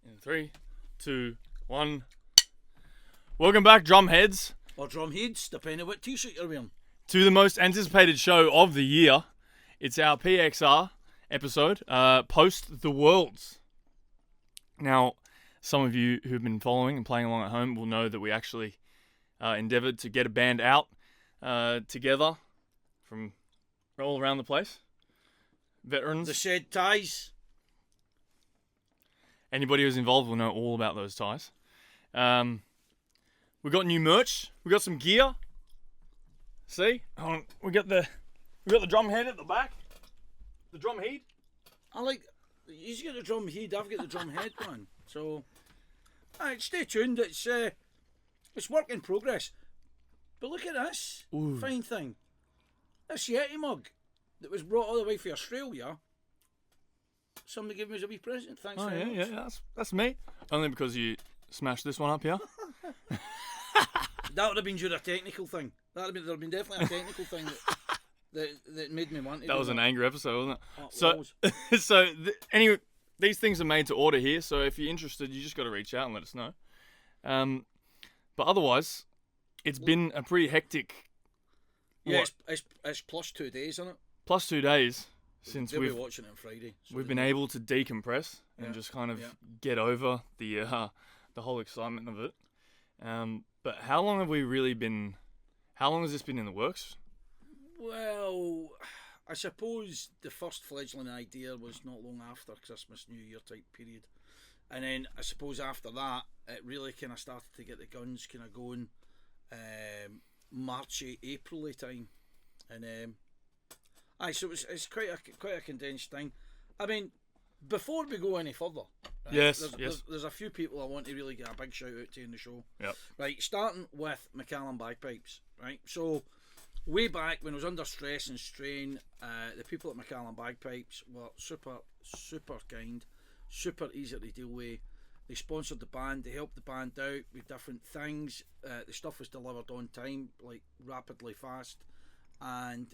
In 3, 2, 1. Welcome back, drumheads, Or drumheads, depending on what t-shirt you're wearing. to the most anticipated show of the year. It's our PXR episode, Post the Worlds. Now, some of you who've been following and playing along at home will know that we actually endeavoured to get a band out together from all around the place. Veterans. The said ties. Anybody who's involved will know all about those ties. We got new merch. We got some gear. See? Hold on. We got the drum head at the back. The drum head. I like. He's got the drum head. I've got the drum head one. So, alright, stay tuned. It's work in progress. But look at this fine thing. This Yeti mug that was brought all the way from Australia. Somebody gave me as a wee present. Thanks very much. Yeah, that's me. Only because you smashed this one up here. That would have been due a technical thing. There'd have been definitely a technical thing that made me want to. That was an angry episode, wasn't it? Oh, so, anyway, these things are made to order here. So if you're interested, you just got to reach out and let us know. But otherwise, it's been a pretty hectic. Yeah, it's plus 2 days, isn't it? Plus 2 days since They'll we've be watching it on Friday. So we've been able to decompress and just kind of get over the whole excitement of it. But how long have we really been? How long has this been in the works? Well, I suppose the first fledgling idea was not long after Christmas, New Year type period, and then I suppose after that it really kind of started to get the guns kind of going, March, April time, and so it's quite a condensed thing. I mean, before we go any further, right, there's a few people I want to really get a big shout out to in the show. Yep. Right, starting with McCallum Bagpipes. Right, so way back when I was under stress and strain, the people at McCallum Bagpipes were super kind, super easy to deal with. They sponsored the band, they helped the band out with different things. The stuff was delivered on time, like rapidly fast, and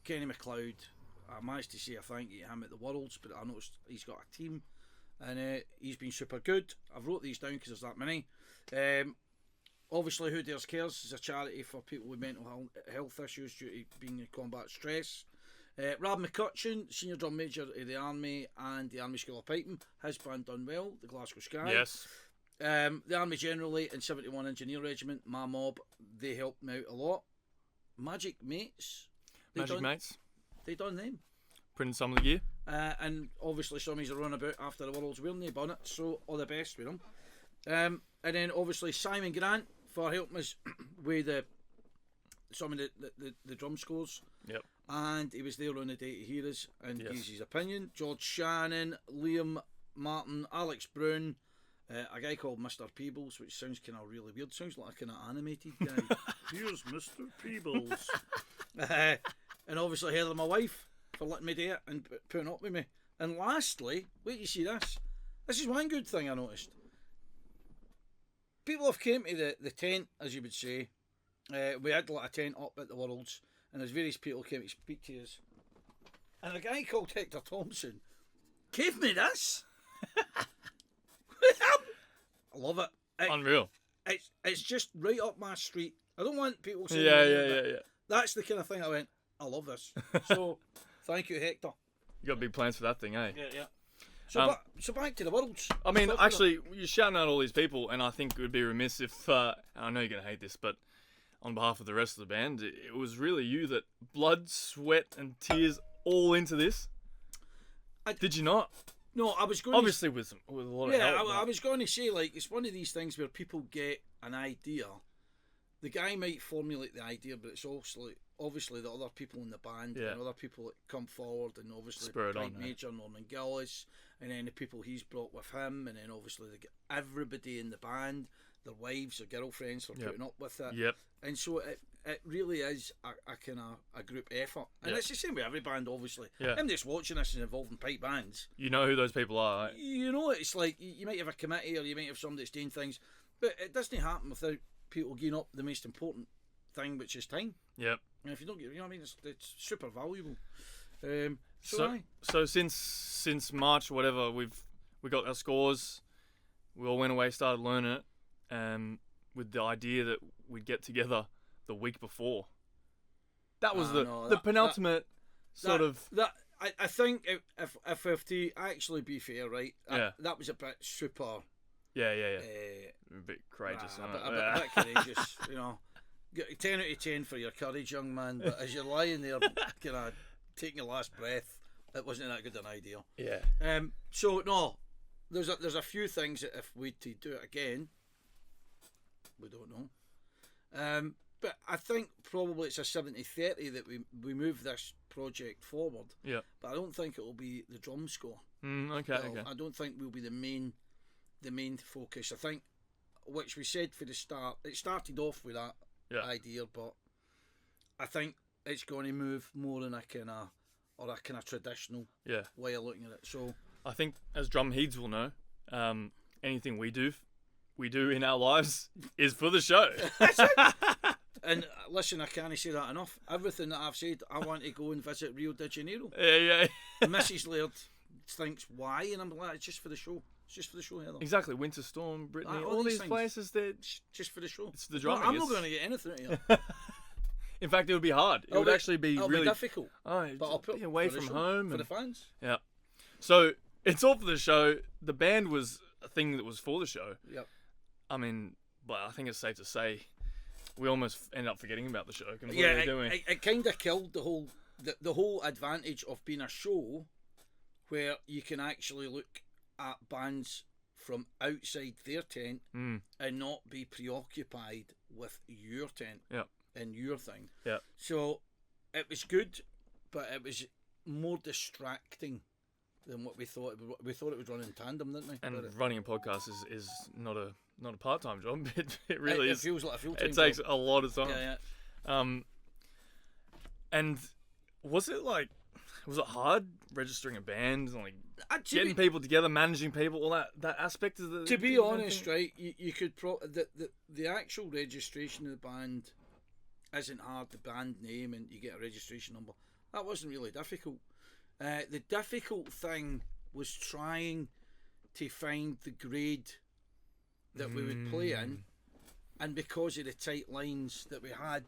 Kenny McLeod, I managed to say a thank you to him at the Worlds, but I noticed he's got a team and he's been super good. I've wrote these down because there's that many. Obviously, Who Dares Cares is a charity for people with mental health issues due to being in combat stress. Rob McCutcheon, Senior Drum Major of the Army and the Army School of Piping, his band done well, the Glasgow Sky. Yes. The Army generally and 71 Engineer Regiment, my mob, they helped me out a lot. Magic Mates. Mates. They done them. Printing some of the gear. And obviously some of these are run about after the World's wearing the bonnet, so all the best with them. And then obviously Simon Grant for helping us with some of the drum scores. Yep. And he was there on the day to hear us and gives his opinion. George Shannon, Liam Martin, Alex Brown, a guy called Mr. Peebles, which sounds kind of really weird. Sounds like a kind of animated guy. Here's Mr. Peebles. And obviously Heather, my wife, for letting me do it and putting up with me. And lastly, wait till you see this. This is one good thing I noticed. People have came to the tent, as you would say. We had like a tent up at the Worlds, and there's various people came to speak to us. And a guy called Hector Thompson gave me this. I love it. Unreal. It's just right up my street. I don't want people saying Yeah. That's the kind of thing I went, I love this. So, thank you, Hector. You got big plans for that thing, eh? Yeah. So back to the Worlds. I mean, actually, you're shouting out all these people, and I think it would be remiss if, I know you're going to hate this, but on behalf of the rest of the band, it was really you that blood, sweat, and tears all into this. Did you not? No, I was going obviously with a lot of help. I was going to say, like, it's one of these things where people get an idea. The guy might formulate the idea, but it's also obviously the other people in the band and other people that come forward, and obviously Mike Major, Norman Gillis, and then the people he's brought with him, and then obviously everybody in the band, their wives or girlfriends for putting up with it. Yep. And so it really is a kind of a group effort, and it's the same with every band, obviously. I'm just watching this and involved in pipe bands. You know who those people are, right? You know, it's like you might have a committee or you might have somebody that's doing things, but it doesn't happen without people giving up the most important thing, which is time. Yep. And if you don't get, you know what I mean, it's super valuable. So since March, whatever, we've we got our scores. We all went away, started learning it, with the idea that we'd get together the week before. That was the penultimate I think if to actually be fair, right? That was a bit super. Yeah. A bit courageous. A bit courageous, you know. 10 out of 10 for your courage, young man. But as you're lying there, kind of taking your last breath, it wasn't that good an idea. Yeah. So no, there's a few things that if we to do it again, we don't know. But I think probably it's a 70-30 that we move this project forward. Yeah. But I don't think it will be the drum score. Okay. I don't think we'll be the main focus. I think, which we said for the start, it started off with that idea, but I think it's going to move more in a kind of traditional way of looking at it. So I think, as drum heads will know, anything we do in our lives is for the show. And listen, I can't say that enough. Everything that I've said, I want to go and visit Rio de Janeiro. Yeah. Mrs. Laird thinks why, and I'm like, it's just for the show. It's just for the show, Heather. Exactly, Winter Storm, Brittany, all these places that just for the show. It's the drumming. I'm not going to get anything out of you. In fact, it would be hard. It would actually be really difficult. Oh, but I'll put away from home for the fans. Yeah. So it's all for the show. The band was a thing that was for the show. Yep. I mean, but I think it's safe to say we almost end up forgetting about the show. It kind of killed the whole advantage of being a show where you can actually look at bands from outside their tent and not be preoccupied with your tent and your thing. Yeah. So it was good, but it was more distracting than what we thought. We thought it would run in tandem, didn't we? And running a podcast is not a part-time job. It really is. It feels like a full-time It takes job. a lot of time. Yeah. And was it hard registering a band and getting people together, managing people, all that aspect of the? To be honest, right, you could the actual registration of the band isn't hard. The band name and you get a registration number. That wasn't really difficult. The difficult thing was trying to find the grade that we would play in, and because of the tight lines that we had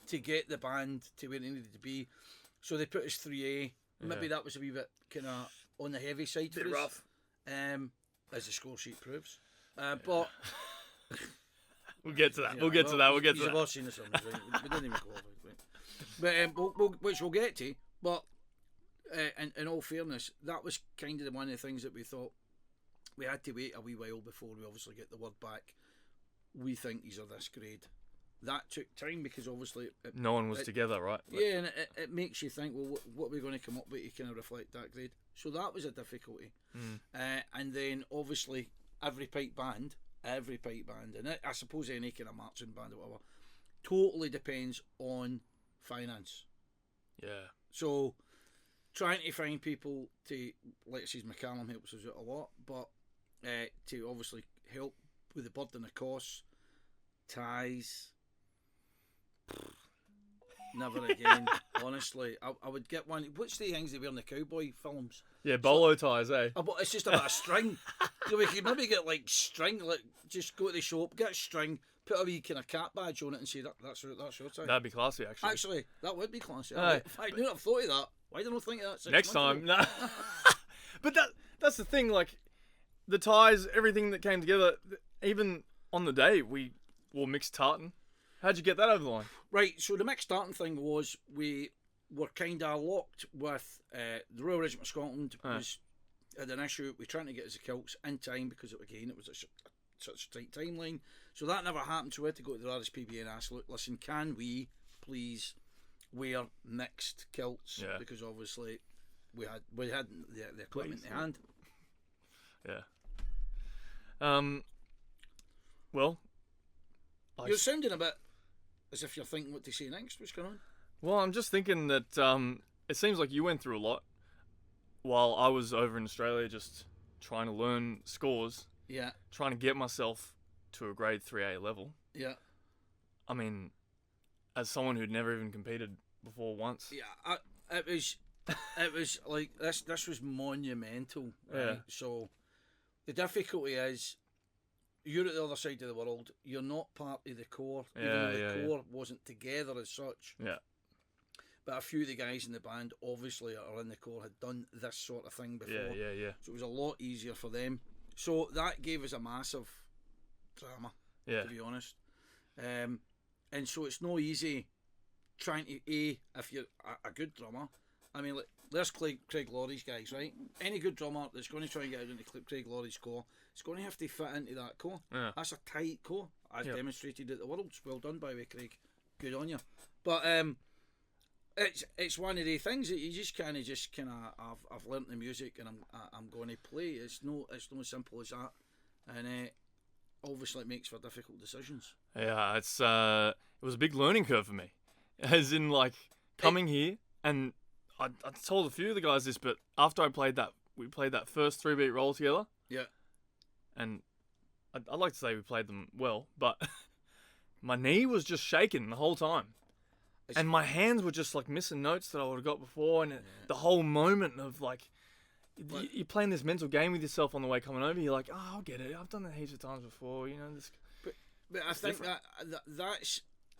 to get the band to where it needed to be, so they put us 3A. Maybe that was a wee bit kind of on the heavy side for us. Rough. As the score sheet proves. But we'll get to that. We'll get to that. You've all seen the songs, right? We didn't even qualify. But which we'll get to. But in all fairness, that was kind of one of the things that we thought we had to wait a wee while before we obviously get the word back. We think these are this grade. That took time because obviously no one was together, right? Yeah, and it makes you think, well, what are we going to come up with to kind of reflect that grade? So that was a difficulty. And then obviously every pipe band, and I suppose any kind of marching band or whatever, totally depends on finance. Yeah. So trying to find people to, like I said, McCallum helps us out a lot, but to obviously help with the burden of costs, ties. Never again. Honestly, I would get one. What's the things they wear in the cowboy films? Yeah, bolo ties, eh? But it's just about a string. So we could maybe get string. Just go to the shop, get a string, put a wee kind of cat badge on it, and say that's your tie. That'd be classy, actually. Actually, that would be classy. If I didn't have thought of that, why didn't I think of that? Next time, no. But that's the thing. The ties, everything that came together. Even on the day, we wore mixed tartan. How'd you get that over the line? Right, so the mixed starting thing was we were kind of locked with the Royal Regiment of Scotland had an issue with trying to get us the kilts in time because, again, it was such a tight timeline. So that never happened, so we had to go to the RSPB and ask, look, listen, can we please wear mixed kilts? Yeah. Because obviously we had the equipment in hand. Yeah. Well, you're sounding a bit as if you're thinking what to say next. What's going on? Well, I'm just thinking that it seems like you went through a lot while I was over in Australia just trying to learn scores. Yeah. Trying to get myself to a grade 3A level. Yeah. I mean, as someone who'd never even competed before once. Yeah, it was it was like this. This was monumental. Right? Yeah. So the difficulty is you're at the other side of the world. You're not part of the core, even though the core wasn't together as such. Yeah. But a few of the guys in the band, obviously, are in the core, had done this sort of thing before. Yeah. So it was a lot easier for them. So that gave us a massive drama, Yeah. to be honest. And so it's no easy trying to, if you're a good drummer, I mean, like, there's Craig Laurie's guys, right? Any good drummer that's going to try and get out into Craig Laurie's core, it's going to have to fit into that core. Yeah. That's a tight core, as Yep. demonstrated at the Worlds. Well done, by the way, Craig. Good on you. But it's one of the things that you just kind of I've learnt the music and I'm going to play. It's no simple as that, and obviously it makes for difficult decisions. Yeah, it was a big learning curve for me, as in like coming here, and I told a few of the guys this, but after we played that first 3-beat roll together. Yeah. And I'd like to say we played them well, but my knee was just shaking the whole time. And my hands were just like missing notes that I would have got before, and the whole moment of like, you're playing this mental game with yourself on the way coming over. You're like, oh, I'll get it. I've done that heaps of times before, you know. But I think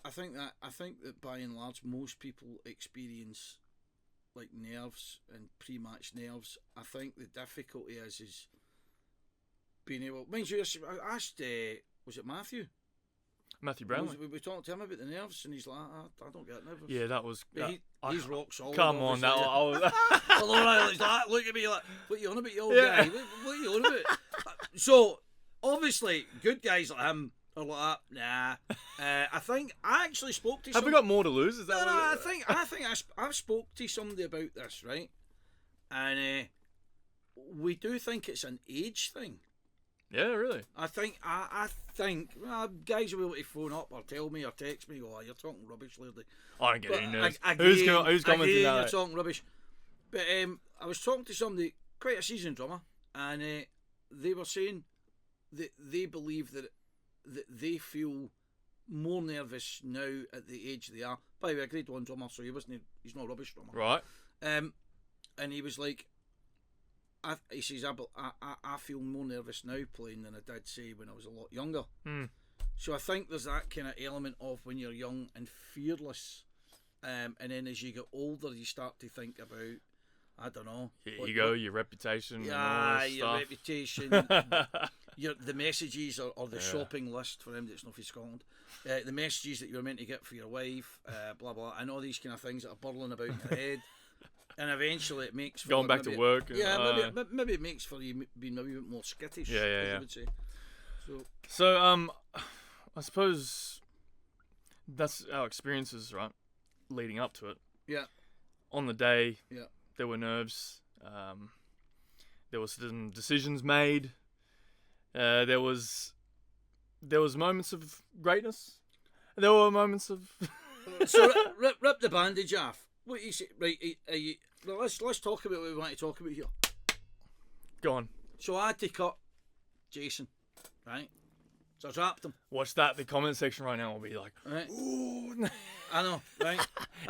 I think that by and large most people experience like nerves and pre-match nerves. I think the difficulty is being able. Mind you, I asked, was it Matthew Brownlee. We talked to him about the nerves, and he's like, I don't get nervous. Yeah, that was. He's rock solid. Come on, now I was. Well, he's like, look at me like, what are you on about, you old guy? What are you on about? So obviously, good guys like him are like that. Nah. I think I actually spoke to. Have we got more to lose? Is that? No, I think I've spoke to somebody about this, right? And we do think it's an age thing. Yeah, really. I think guys will be able to phone up or tell me or text me, oh, you're talking rubbish lately. I don't get any nerves. Who's commenting that? You're talking rubbish. But I was talking to somebody, quite a seasoned drummer, and they were saying that they believe that they feel more nervous now at the age they are. By the way, a grade 1 drummer, so he's not a rubbish drummer. Right. And he was like, he says, I feel more nervous now playing than I did, say, when I was a lot younger. So I think there's that kind of element of when you're young and fearless, and then as you get older, you start to think about, I don't know, your reputation. Yeah, and your all reputation, the messages or the shopping list for him that's not for Scotland, the messages that you're meant to get for your wife, blah blah, and all these kind of things that are burling about in your head. And eventually it makes for going back to work. Maybe it makes for you being maybe a bit more skittish. Yeah. I would say. So I suppose that's our experiences, right? Leading up to it. Yeah. On the day. Yeah. There were nerves. There were some decisions made. There was moments of greatness. There were moments of. So rip the bandage off. What you say? Right? Let's talk about what we want to talk about here. Go on. So I had to cut Jason, right? So I dropped him. Watch that. The comment section right now will be like, right. Ooh. I know, right?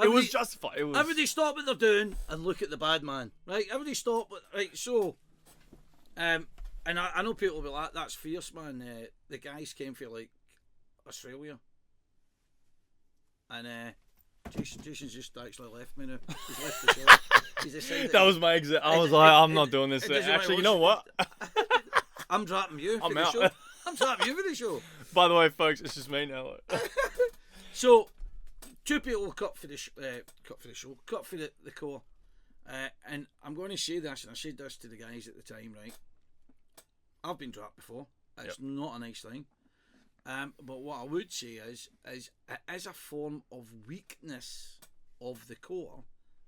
It was justified. Everybody stop what they're doing and look at the bad man, right? Everybody stop. Right, so, and I know people will be like, that's fierce, man. The guys came for like Australia, and Jason's just actually left me now. He's left the show. He's decided. That was my exit. I was like, I'm not doing this. Actually, you know what? I'm dropping you. I'm for out. The show. I'm dropping you for the show. By the way, folks, it's just me now. So, two people cut for the show, cut for the core, and I'm going to say this, and I said this to the guys at the time, right? I've been dropped before. It's not a nice thing. But what I would say is it is a form of weakness of the core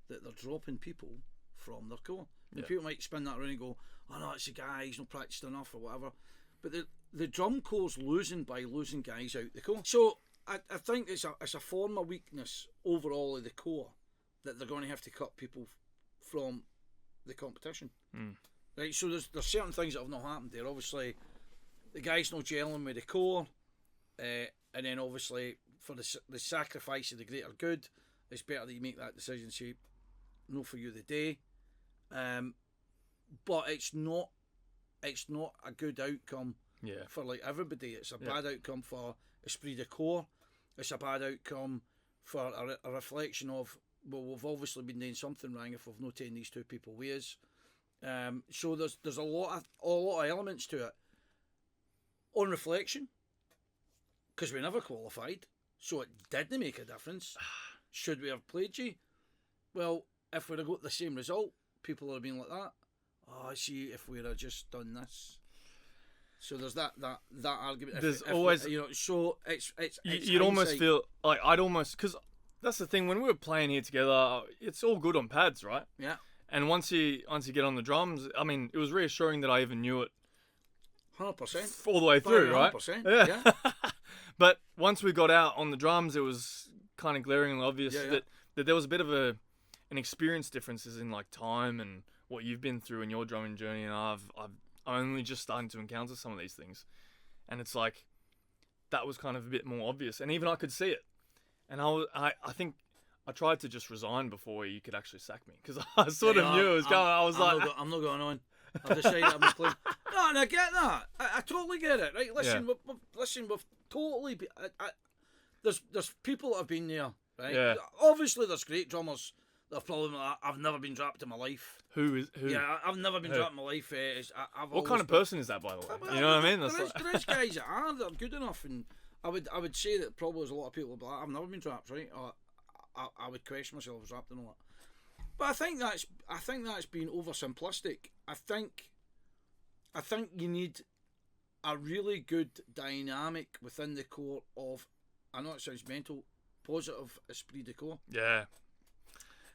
that they're dropping people from their core. And people might spin that around and go, oh no, it's a guy, he's not practiced enough or whatever. But the drum core's losing by losing guys out the core. So I think it's a form of weakness overall of the core that they're going to have to cut people from the competition. Right, so there's certain things that have not happened there. Obviously, the guy's not gelling with the core. And then obviously for the sacrifice of the greater good, it's better that you make that decision. Say, no for you the day. But it's not a good outcome for like everybody. It's a bad outcome for esprit de corps. It's a bad outcome for a reflection of, well, we've obviously been doing something wrong if we've not taken these two people with us. So there's a lot of elements to it. On reflection, because we never qualified, so it didn't make a difference. Should we have played you? Well, if we'd have got the same result, people would have been like that. Oh, I see. If we'd have just done this. So there's that argument. There's always, so it's you'd almost feel like because that's the thing, when we were playing here together, it's all good on pads, right? Yeah. And once you get on the drums, I mean, it was reassuring that I even knew it 100% all the way through, 100%, right? Yeah. But once we got out on the drums, it was kind of glaringly obvious that there was a bit of an experience differences in like time and what you've been through in your drumming journey, and I'm only just starting to encounter some of these things, and it's like that was kind of a bit more obvious, and even I could see it, and I think I tried to just resign before you could actually sack me, because I sort of knew it was going. I'm not going on. I've decided I'm just playing. No, and I get that. I totally get it. Right? Listen, we've totally. There's people that have been there. Right? Yeah. Obviously, there's great drummers that have probably like, I've never been dropped in my life. Who? Yeah, I've never been dropped in my life. What kind of person is that, by the way? You know what I mean? There is guys that are good enough, and I would say that probably there's a lot of people that I've never been dropped, right? Or I would question myself if I was dropped and all that. But I think that's being oversimplistic. I think you need a really good dynamic within the core of, I know it sounds mental, positive esprit de corps. Yeah.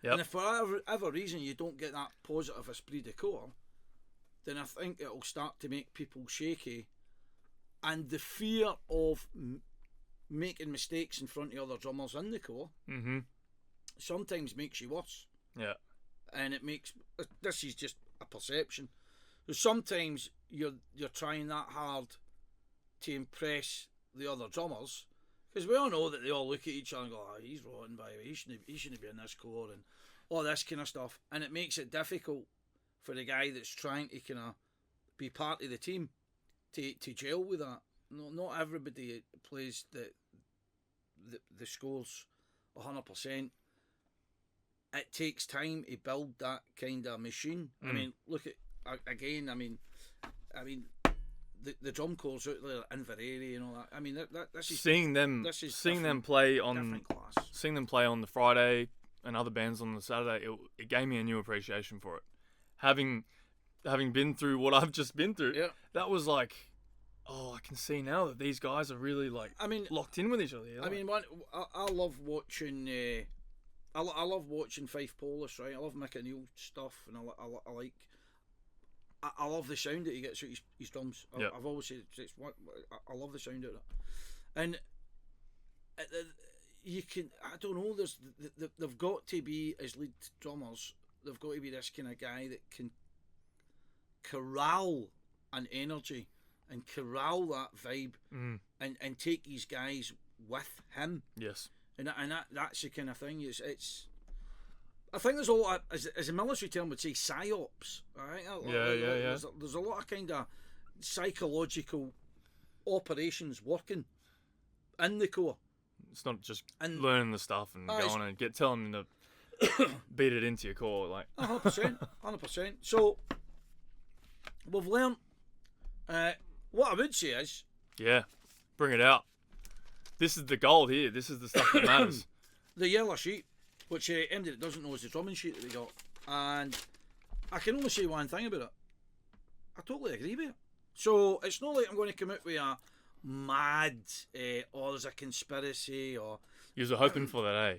Yep. And if for whatever reason you don't get that positive esprit de corps, then I think it'll start to make people shaky, and the fear of making mistakes in front of other drummers in the corps sometimes makes you worse. Yeah. And it makes, this is just a perception. So sometimes you're trying that hard to impress the other drummers, because we all know that they all look at each other and go, oh, he's rotten, by the way, he shouldn't be in this corps, and all this kind of stuff. And it makes it difficult for the guy that's trying to kind of be part of the team to gel with that. Not everybody plays the scores 100%. It takes time to build that kind of machine. I mean, look at again. I mean, the drum corps out there, Inverary and all that. I mean, this is seeing them play on the Friday and other bands on the Saturday. It gave me a new appreciation for it. Having been through what I've just been through, that was like, oh, I can see now that these guys are really like, locked in with each other. I mean, I love watching. I love watching Fife Polish, right? I love Mick O'Neill stuff, and I love the sound that he gets out his drums. I've always said I love the sound of it, and you can. I don't know. They've got to be, as lead drummers, they've got to be this kind of guy that can corral an energy and corral that vibe, and take these guys with him. Yes. And that's the kind of thing. It's. I think there's a lot of, as a military term would say, psyops. Right? Yeah. There's a lot of kind of psychological operations working in the corps. It's not just learning the stuff and going and telling them to beat it into your core, like 100%. So we've learned. What I would say is, bring it out. This is the gold here. This is the stuff that matters. The yellow sheet, which anybody that doesn't know is the drumming sheet that we got. And I can only say one thing about it. I totally agree with it. So it's not like I'm going to come out with a mad, or there's a conspiracy, or... You were hoping for that, eh?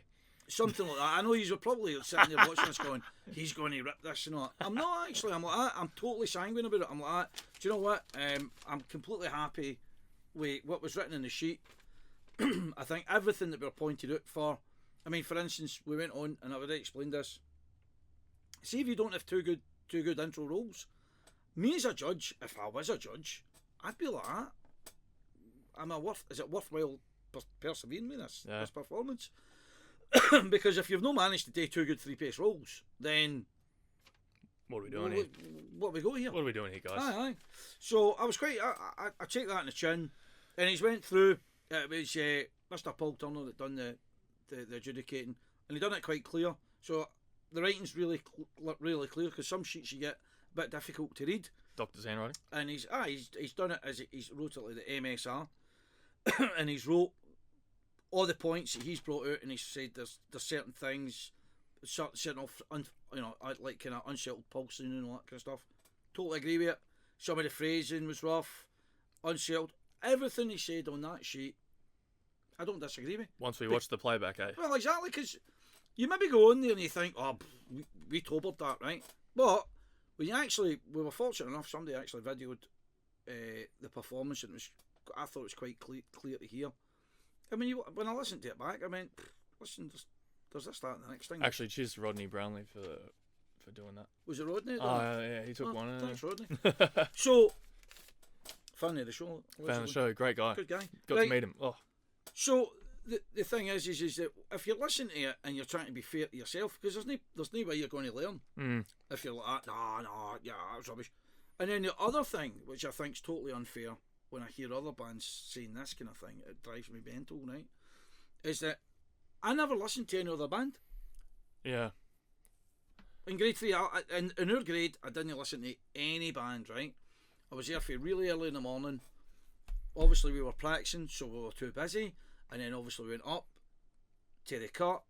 Something like that. I know you were probably sitting there watching us going, he's going to rip this and all that. I'm not actually. I'm like that. I'm totally sanguine about it. I'm like that. Do you know what? I'm completely happy with what was written in the sheet. I think everything that we were pointed out for, I mean, for instance, we went on, and I've already explained this. See if you don't have two good intro rolls. Me as a judge, if I was a judge, I'd be like that. Is it worthwhile persevering with this performance? Because if you've not managed to do 2 good 3-pace rolls, then What are we doing here? what we got here? What are we doing here, guys? Aye. So I was quite. I checked that in the chin, and he's went through. It was Mr. Paul Turner that done the adjudicating, and he done it quite clear. So the writing's really clear, because some sheets you get a bit difficult to read. Doctor's handwriting. And he's done it as he's wrote it like the MSR, and he's wrote all the points that he's brought out, and he said there's certain things, certain like kind of unsettled pulsing and all that kind of stuff. Totally agree with it. Some of the phrasing was rough, unsettled. Everything he said on that sheet, I don't disagree with. Once we watch the playback, eh? Well, exactly, because you maybe go on there and you think, oh, we tobered that, right? But when we were fortunate enough, somebody actually videoed the performance, and I thought it was quite clear to hear. I mean, when I listened to it back, I meant, listen, does this start the next thing? Actually, cheers to Rodney Brownlee for doing that. Was it Rodney? Oh, yeah, he took one. Thanks, Rodney. So, fan of the show. Fan of the show, great guy. Good guy. Got to meet him. Oh. So, the thing is that if you're listening to it and you're trying to be fair to yourself, because there's no way you're going to learn if you're like, no, yeah, that was rubbish. And then the other thing, which I think is totally unfair, when I hear other bands saying this kind of thing, it drives me mental, right? Is that I never listened to any other band. Yeah. In grade 3, in our grade, I didn't listen to any band, right? I was there for really early in the morning. Obviously, we were practicing, so we were too busy. And then obviously we went up to the cut.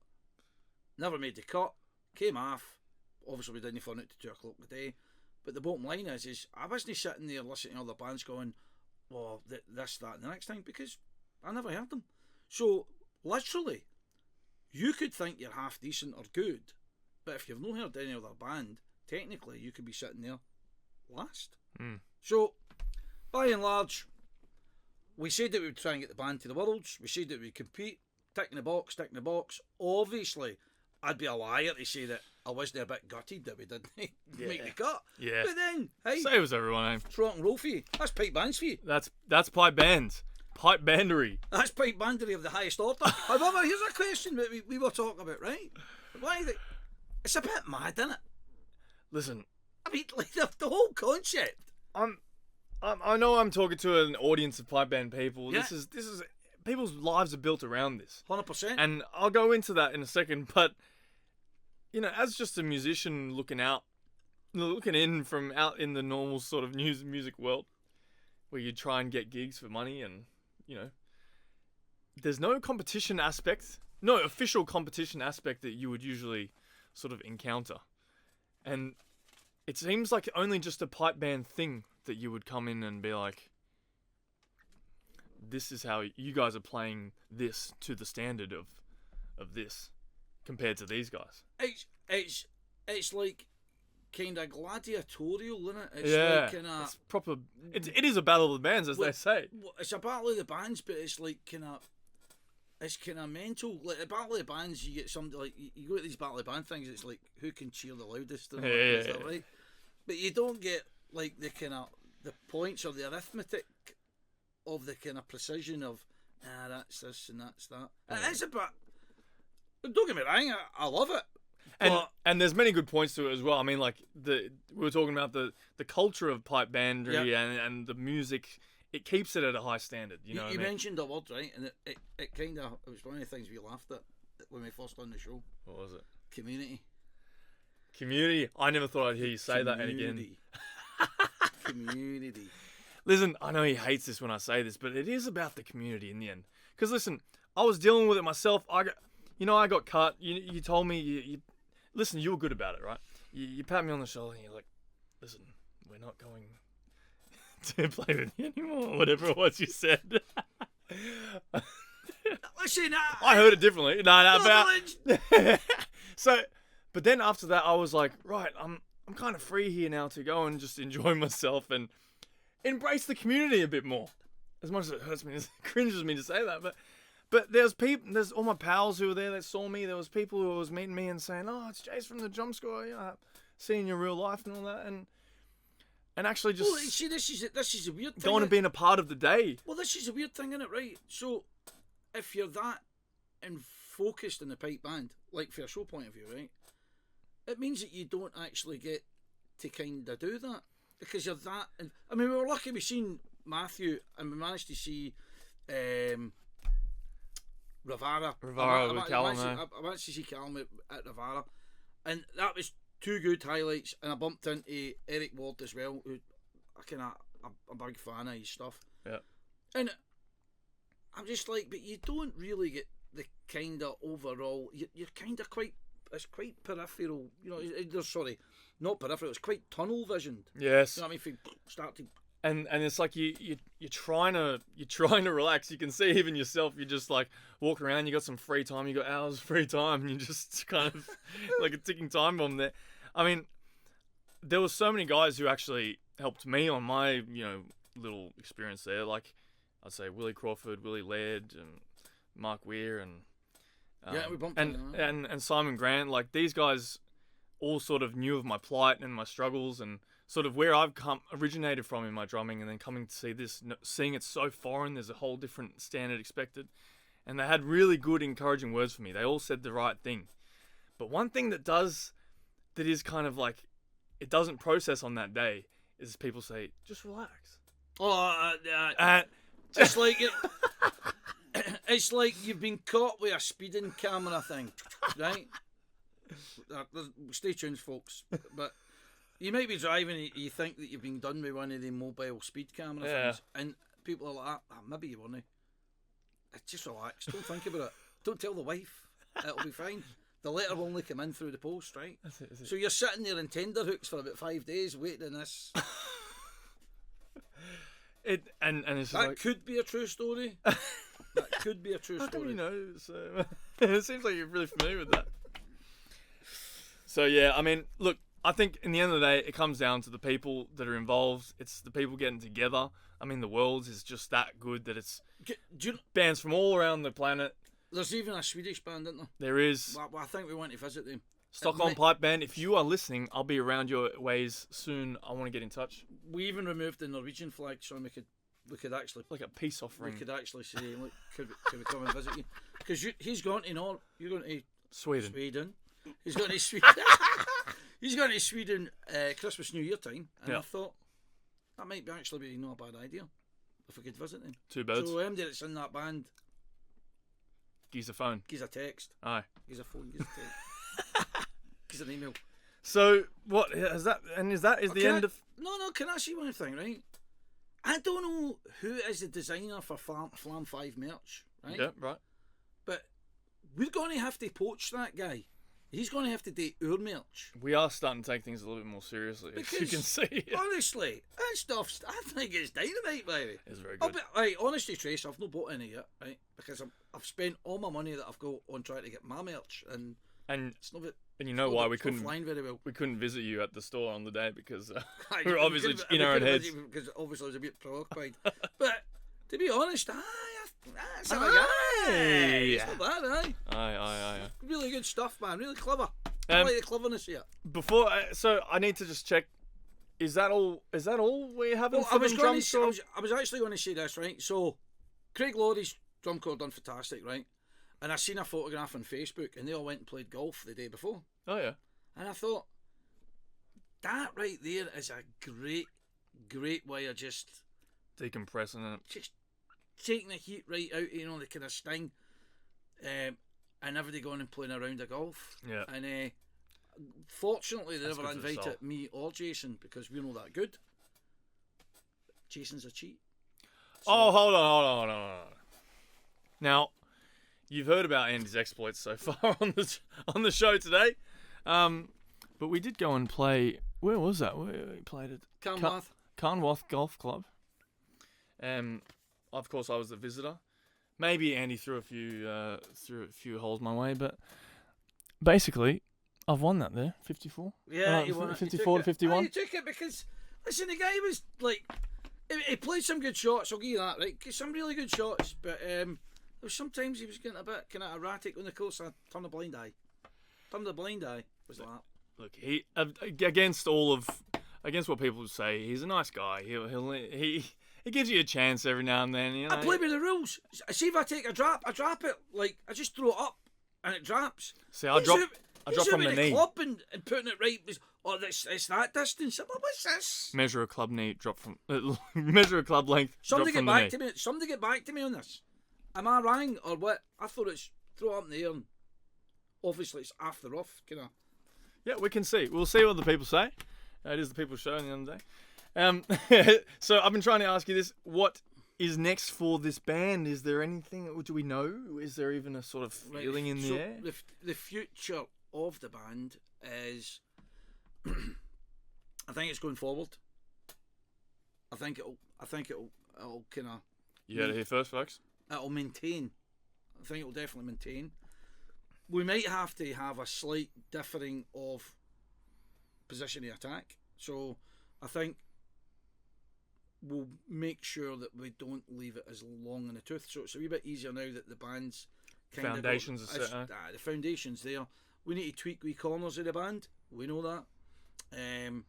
Never made the cut. Came off. Obviously we didn't fund it to 2 o'clock a day. But the bottom line is I wasn't sitting there listening to other bands going, well, this, that, and the next thing, because I never heard them. So, literally, you could think you're half decent or good, but if you've not heard any other band, technically you could be sitting there last. So, by and large, we said that we would try and get the band to the Worlds. We said that we'd compete. Tick in the box. Obviously, I'd be a liar to say that I wasn't a bit gutted that we didn't make the cut. Yeah. But then, hey, Same as everyone, eh? it's rock and roll for you. That's pipe bands for you. That's pipe bands. Pipe bandery. That's pipe bandery of the highest order. However, here's a question that we were talking about, right? Why? It's a bit mad, isn't it? Listen, I mean, like the whole concept. I know I'm talking to an audience of pipe band people. Yeah. This is people's lives are built around this. 100%. And I'll go into that in a second, but you know, as just a musician looking in from out in the normal sort of music world, where you try and get gigs for money, and you know, there's no competition aspect, no official competition aspect that you would usually sort of encounter, and it seems like only just a pipe band thing that you would come in and be like, this is how you guys are playing this to the standard of this compared to these guys. It's like kind of gladiatorial, isn't it? It's Yeah, like kinda, it's proper. It is a battle of the bands, as they say. It's a battle of the bands, but it's like it's kind of mental. Like a battle of the bands, you get somebody like you go to these battle of the band things. It's like who can cheer the loudest and all that kind of stuff, right? But you don't get like the kind of the points or the arithmetic of the kind of precision of that's this and that's that. It is a bit. Don't get me wrong, I love it. And there's many good points to it as well. I mean, like we were talking about the culture of pipe bandry and the music. It keeps it at a high standard. You know, you mentioned a word, right? And it kind of it was one of the things we laughed at when we first done the show. What was it? Community. I never thought I'd hear you say that again. Community. Listen, I know he hates this when I say this, but it is about the community in the end. Because listen, I was dealing with it myself. I got cut. You told me listen, you were good about it, right? You pat me on the shoulder and you're like, listen, we're not going to play with you anymore, whatever it was you said. Listen, I heard it differently. So, but then after that, I was like, right, I'm kind of free here now to go and just enjoy myself and embrace the community a bit more. As much as it hurts me, it cringes me to say that, but there's all my pals who were there that saw me. There was people who was meeting me and saying, "Oh, it's Jace from the Drum Squad. Seeing your real life and all that," and actually just see, this is a weird thing. Going and being a part of the day. Well, this is a weird thing, isn't it? Right. So, if you're that focused in the pipe band, like for a show point of view, right? It means that you don't actually get to kind of do that because you're that. I mean, we were lucky we seen Matthew and we managed to see Rivara. Rivara with Callum. I managed to see Callum at Rivara, and that was two good highlights. And I bumped into Eric Ward as well, who I'm a big fan of his stuff. Yeah. And I'm just like, but you don't really get the kind of overall. You're kind of quite. It's quite peripheral, you know. Sorry, not peripheral. It's quite tunnel visioned. Yes. You know what I mean? If you start to. And it's like you're trying to relax. You can see even yourself. You just like walk around. You got some free time. You got hours of free time. And you just kind of like a ticking time bomb there. I mean, there were so many guys who actually helped me on my little experience there. Like I'd say Willie Crawford, Willie Laird, and Mark Weir, and we bumped and Simon Grant. Like these guys all sort of knew of my plight and my struggles and sort of where I've originated from in my drumming, and then coming to see this, seeing it so foreign, there's a whole different standard expected. And they had really good encouraging words for me. They all said the right thing. But one thing that is kind of like, it doesn't process on that day, is people say, just relax. It's like it's like you've been caught with a speeding camera thing, right? Stay tuned, folks. But you might be driving and you think that you've been done with one of the mobile speed camera things, and people are like, maybe you weren't. Just relax. Don't think about it. Don't tell the wife. It'll be fine. The letter will only come in through the post, right? That's it. So you're sitting there in tenterhooks for about 5 days waiting on this. And it's that like, could be a true story. That could be a true story. How come you know? So, it seems like you're really familiar with that. So yeah, I mean, look, I think in the end of the day, it comes down to the people that are involved. It's the people getting together. I mean, the Worlds is just that good that it's bands from all around the planet. There's even a Swedish band, isn't there? There is. Well, I think we want to visit them. Stockholm Pipe Band. If you are listening, I'll be around your ways soon. I want to get in touch. We even removed the Norwegian flag so we could actually, like a peace offering. We could actually say, look, could we come and visit you? Because he's going to you're going to Sweden. He's going to Sweden. He's going to Sweden Christmas New Year time, and I thought that might actually be not a bad idea if we could visit them. Two birds. So MD that's in that band, gives a phone. Gives a text. Aye. Gives a phone. Gives a text. Gives an email. So what is that? And is the end of? No. Can I see one thing? Right. I don't know who is the designer for Flam 5 merch. Right. Yeah. Right. But we're going to have to poach that guy. He's going to have to do our merch. We are starting to take things a little bit more seriously, because, as you can see. Honestly, that stuff, I think it's dynamite, baby. It's very good. Right, honestly, Trace, I've not bought any yet, right? Because I've spent all my money that I've got on trying to get my merch, and it's not. And you know why we couldn't flying very well. We couldn't visit you at the store on the day because we were obviously in our own heads. Because obviously I was a bit preoccupied. But to be honest, that's a guy. It's not bad, Aye. Really good stuff, man. Really clever. I like the cleverness here. Before, so I need to just check. Is that all we have? Well, I was actually going to say this, right? So, Craig Laurie's drum corps done fantastic, right? And I seen a photograph on Facebook, and they all went and played golf the day before. Oh yeah. And I thought that right there is a great way of just decompressing it, just taking the heat right out, the kind of sting, and everybody going and playing a round of golf. Yeah. And fortunately, they never invited me or Jason because we're not that good. Jason's a cheat. So. Oh, hold on. Now, you've heard about Andy's exploits so far on the show today, but we did go and play. Where was that? Where we played at Carnwath Golf Club. Of course, I was the visitor. Maybe Andy threw a few holes my way, but basically, I've won that there. 54. Yeah, you won. 54 to 51. You took it because listen, the guy was like, he played some good shots. I'll give you that, right? Some really good shots, but sometimes he was getting a bit kind of erratic on the course. I turned a blind eye. Was that? Look, he against what people say, he's a nice guy. He gives you a chance every now and then. I play by the rules. See, if I take a drop, I drop it. Like, I just throw it up. and it drops. See, I drop from the knee. Club and putting it right. It's that distance. What's this? Measure a club knee, drop from measure a club length. Somebody drop get from back the knee. to me. Somebody get back to me on this. Am I wrong or what? I thought it's throw it up in the air and obviously it's off the rough, kind of. Yeah, we can see. We'll see what the people say. It is the people's show at the end of the day. So I've been trying to ask you this: what is next for this band? Is there anything? Do we know? Is there even a sort of feeling in the air? The future of the band is, I think it's going forward. I think it'll kind of. You heard it here first, folks. It'll maintain. I think it'll definitely maintain. We might have to have a slight differing of position of attack. So I think we'll make sure that we don't leave it as long in the tooth. So it's a wee bit easier now that the band's Foundations are set. The foundation's there. We need to tweak wee corners of the band. We know that. And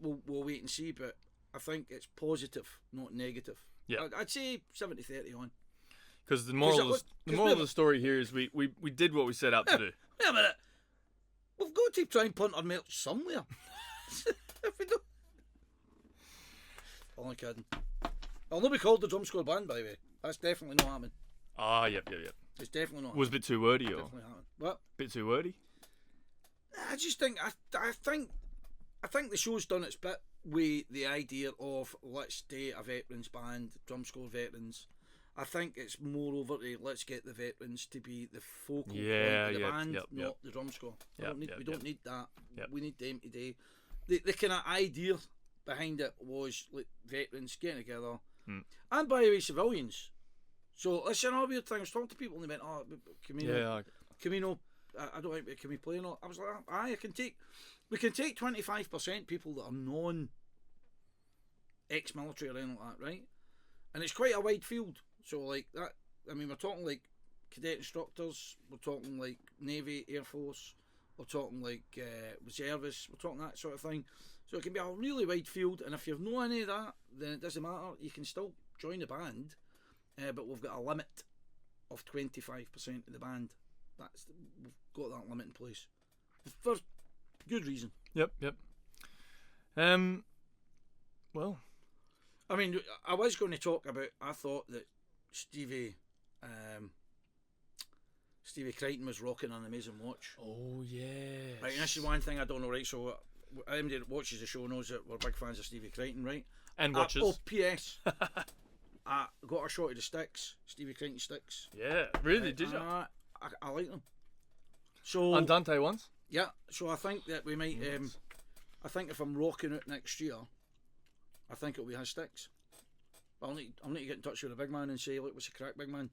we'll wait and see, but I think it's positive, not negative. Yeah. I'd say 70-30 on. Because the moral of the story here is we did what we set out to do. Wait a minute. We've got to try and punt our merch somewhere. If we don't. Only kidding. I'll not be called the Drum Squad Band, by the way. That's definitely not happening. Ah, yep. It's definitely not. Was a bit too wordy, or Definitely happening. What? bit too wordy? I just think I think the show's done its bit with the idea of let's stay a veterans band, Drum Squad veterans. I think it's more over to let's get the veterans to be the focal point of the band, not the drum squad. We don't need that. Yep. We need them today. The kind of idea behind it was like veterans getting together, and by the way, civilians. So listen, all weird thing. I was talking to people and they went, "Oh, can we know? I don't think can we play or not?" I was like, "Aye, we can take 25% people that are non-ex-military or anything like that, right?" And it's quite a wide field. So like that, I mean, we're talking like cadet instructors, we're talking like Navy, Air Force, we're talking like reservists, we're talking that sort of thing. So it can be a really wide field, and if you've no any of that, then it doesn't matter. You can still join the band, but we've got a limit of 25% of the band. We've got that limit in place for good reason. Yep. Well, I mean, I was going to talk about. I thought that Stevie Crichton was rocking an amazing watch. oh yeah. Right, and this is one thing I don't know. Right, so anybody that watches the show knows that we're big fans of Stevie Crichton, right? And watches. P.S. I got a shot of the sticks, Stevie Crichton sticks. Yeah, really? Did you? I like them. So Andante ones? yeah, so I think that we might. I think if I'm rocking it next year, I think it'll be his sticks. But I'll need to get in touch with the big man and say, look, what's the crack, big man?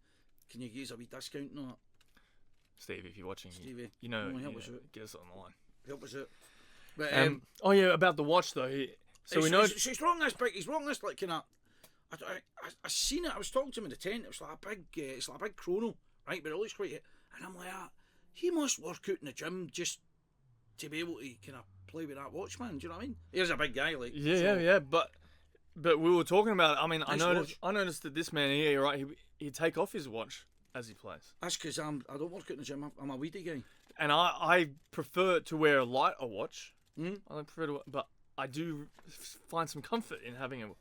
Can you give us a wee discount on that? Steve, if you're watching, Stevie, you know, help us out. get us on the line. Help us out. But oh yeah, about the watch though. So we know. So he's wrong this big. He's wrong this like kind of. I seen it. I was talking to him in the tent. It was like a big. It's like a big chrono, right? But it looks quite. And I'm like, he must work out in the gym just to be able to kind of play with that watch, man. Do you know what I mean? He's a big guy, like. Yeah. But we were talking about it. I mean, Nice I noticed that this man here, right? He'd take off his watch as he plays. That's because I don't work out in the gym. I'm a weedy guy. And I prefer to wear a lighter watch. Mm. I don't prefer to, but I do find some comfort in having It's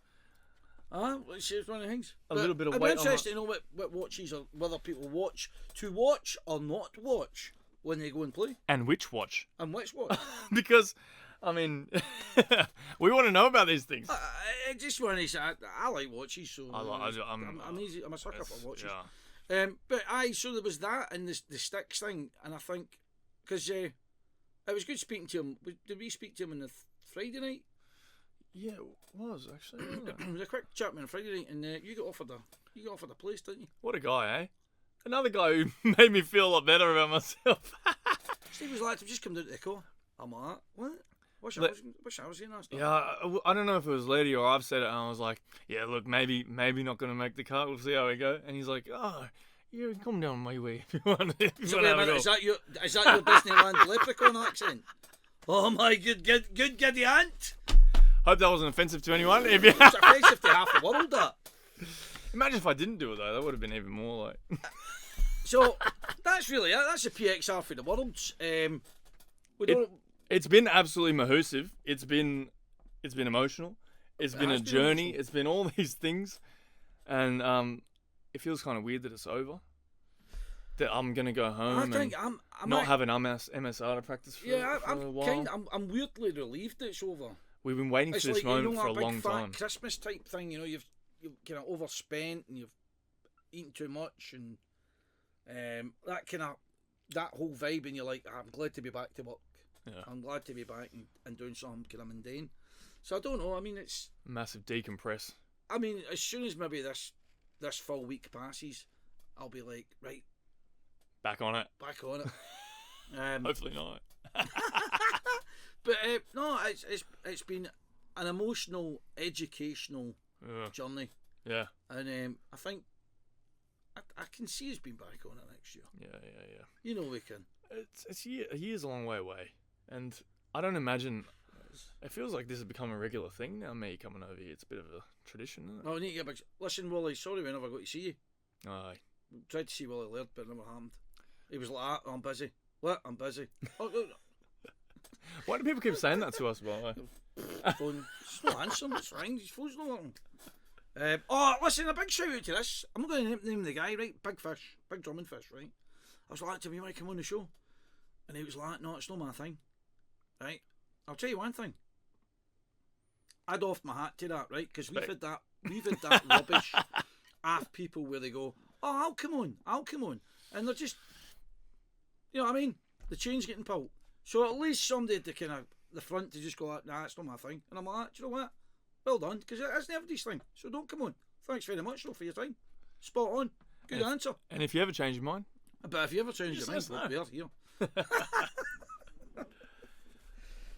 one of the things. a little bit of I'm weight on interested to know what watches or whether people watch or not watch when they go and play, and which watch. and which watch. Because, I mean, we want to know about these things. I just want to say I like watches, so I'm easy. I'm a sucker for watches. Yeah. But so there was that and the sticks thing, and I think because it was good speaking to him. Did we speak to him on the Friday night? Yeah, it was actually. Wasn't it? It was a quick chat on Friday night, and you got offered a place, didn't you? What a guy, eh? Another guy who made me feel a lot better about myself. Steve was like, "I've just come down to the car." I'm like, "What? Wish I was here last night." Yeah, I don't know if it was Lady or I've said it, and I was like, "Yeah, look, maybe not going to make the cut. We'll see how we go." And he's like, "Oh, you can come down my way if you want." So wait a minute, is that your Disneyland leprechaun accent? Oh my good giddy aunt. Hope that wasn't offensive to anyone. If you... It's offensive to half the world, that. Imagine if I didn't do it though. That would have been even more like. So that's really it. That's the PXR for the Worlds. We don't. It's been absolutely mahoosive. It's been emotional. It's been a journey. It's been all these things, and it feels kind of weird that it's over. That I'm gonna go home and not have an MSR to practice for, for a while. I'm weirdly relieved that it's over. We've been waiting for this moment for a long time. Christmas type thing, you've kind of overspent and you've eaten too much and that whole vibe, and you're like, I'm glad to be back to work. Yeah. I'm glad to be back and doing something kind of mundane. So I don't know. I mean, it's massive decompress. I mean, as soon as maybe this full week passes, I'll be like, right, back on it. Hopefully not. But no, it's been an emotional, educational journey. Yeah. And I think I can see us being back on it next year. Yeah. You know we can. It's a year's a long way away, and I don't imagine. It feels like this has become a regular thing now. Me coming over here, it's a bit of a tradition, isn't it? Oh, I need to get back. Listen, Willie, sorry we never got to see you. Aye. Tried to see Willie Laird, but it never happened. He was like, I'm busy. What? I'm busy. Oh, why do people keep saying that to us, by the way? Phone. It's not answering. It's ringing. His phone's not working. Listen, a big shout out to this. I'm not going to name the guy, right? Big fish. Big drumming fish, right? I was like to him, you want to come on the show? And he was like, no, it's not my thing. Right? I'll tell you one thing. I'd off my hat to that, right? Because we've had that rubbish off people where they go, oh, I'll come on. And they're just, you know what I mean? The chain's getting pulled. So at least somebody at the front to just go like, nah, it's not my thing. And I'm like, do you know what? Well done, because it isn't everybody's thing. So don't come on. Thanks very much though for your time. Spot on. Good answer. And if you ever change your mind, but if you ever change your mind, we're here.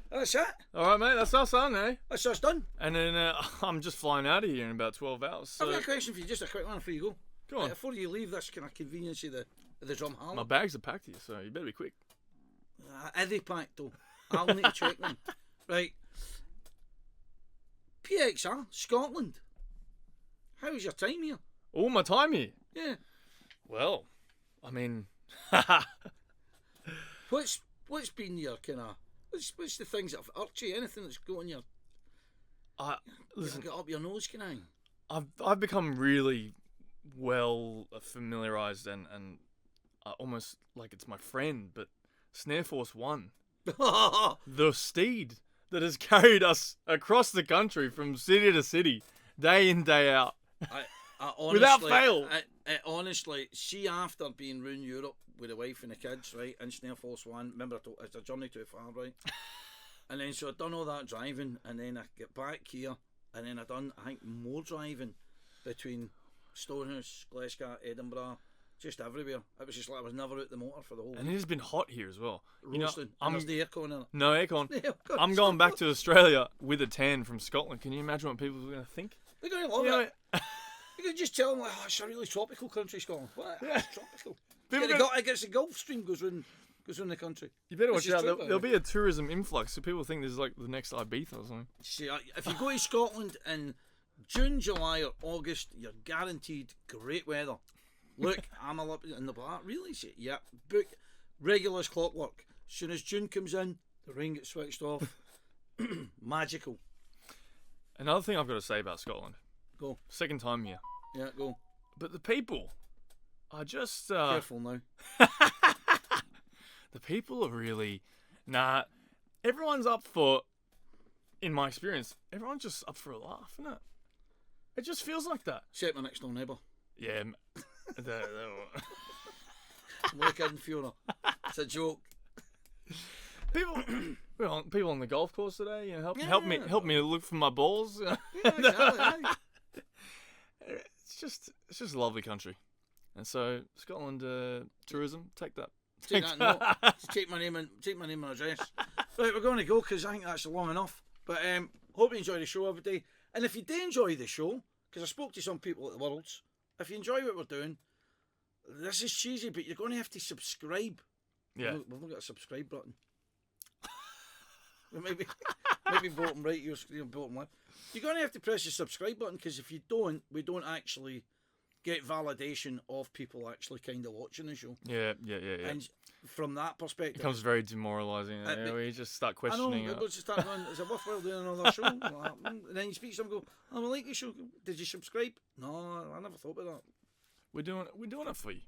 That's it. All right, mate. That's us, aren't they? That's us done. And then I'm just flying out of here in about 12 hours. So. I've got a question for you, just a quick one before you go. Go on. Before you leave this kind of convenience of the drum hall. My bags are packed here, so you better be quick. Are they packed though? I'll need to check them. Right. PXR, Scotland. How was your time here? All my time here? Yeah. Well, I mean... What's been your kind of... What's the things that have irked you? Anything that's going your... Listen, get up your nose, can I? I've become really well familiarised and almost like it's my friend, but Snare Force 1, the steed that has carried us across the country from city to city, day in, day out, I honestly, without fail. I honestly, see after being round Europe with the wife and the kids, right, in Snare Force 1, remember it's a journey too far, right? And then so I done all that driving, and then I get back here, and then I done, I think, more driving between Stonehouse, Glasgow, Edinburgh, just everywhere. It was just like I was never out the motor for the whole week. And it has been hot here as well. Roasting. And there's the aircon in it. No aircon. I'm going back to Australia with a tan from Scotland. Can you imagine what people are going to think? They're going to love it. You can just tell them, like, oh, it's a really tropical country, Scotland. What? Yeah. It's tropical. I guess the Gulf Stream goes round the country. You better watch out. There'll be a tourism influx, so people think this is like the next Ibiza or something. See, if you go to Scotland in June, July, or August, you're guaranteed great weather. Look, I'm a little in the bar. Really? Yeah. Book regular as clockwork. As soon as June comes in, the rain gets switched off. Magical. Another thing I've got to say about Scotland. Go. Second time here. Yeah, go. But the people are just... Careful now. The people are really... Nah, everyone's up for... In my experience, everyone's just up for a laugh, isn't it? It just feels like that. Except my next door neighbour. Yeah. I'm only kidding, Fiona. It's a joke. People on the golf course today, you know, help me look for my balls. Yeah, exactly. It's just a lovely country, and so Scotland tourism, take that. Take my name and address. Right, we're going to go because I think that's long enough. But hope you enjoy the show, everybody. And if you do enjoy the show, because I spoke to some people at the Worlds, if you enjoy what we're doing, this is cheesy, but you're going to have to subscribe. Yeah, we've not got a subscribe button. maybe bottom right, bottom left. You're going to have to press the subscribe button because if you don't, we don't actually get validation of people actually kind of watching the show. Yeah. And from that It perspective, becomes very demoralising. You just start questioning I know, it. but just start going, is it worthwhile doing another show? And then you speak to them and go, I like your show. Did you subscribe? No, I never thought about that. We're doing it for you.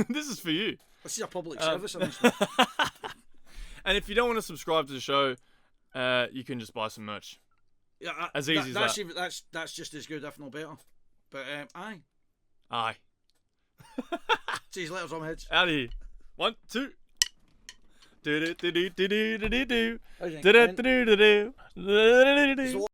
This is for you. This is a public service announcement. And if you don't want to subscribe to the show, you can just buy some merch. Yeah, as easy as that. That's just as good, if not better. But aye. Aye. Cheers, letters on my heads. Out of here. 1, 2. Do do do do do do do do. How do you think, Do do do do do do.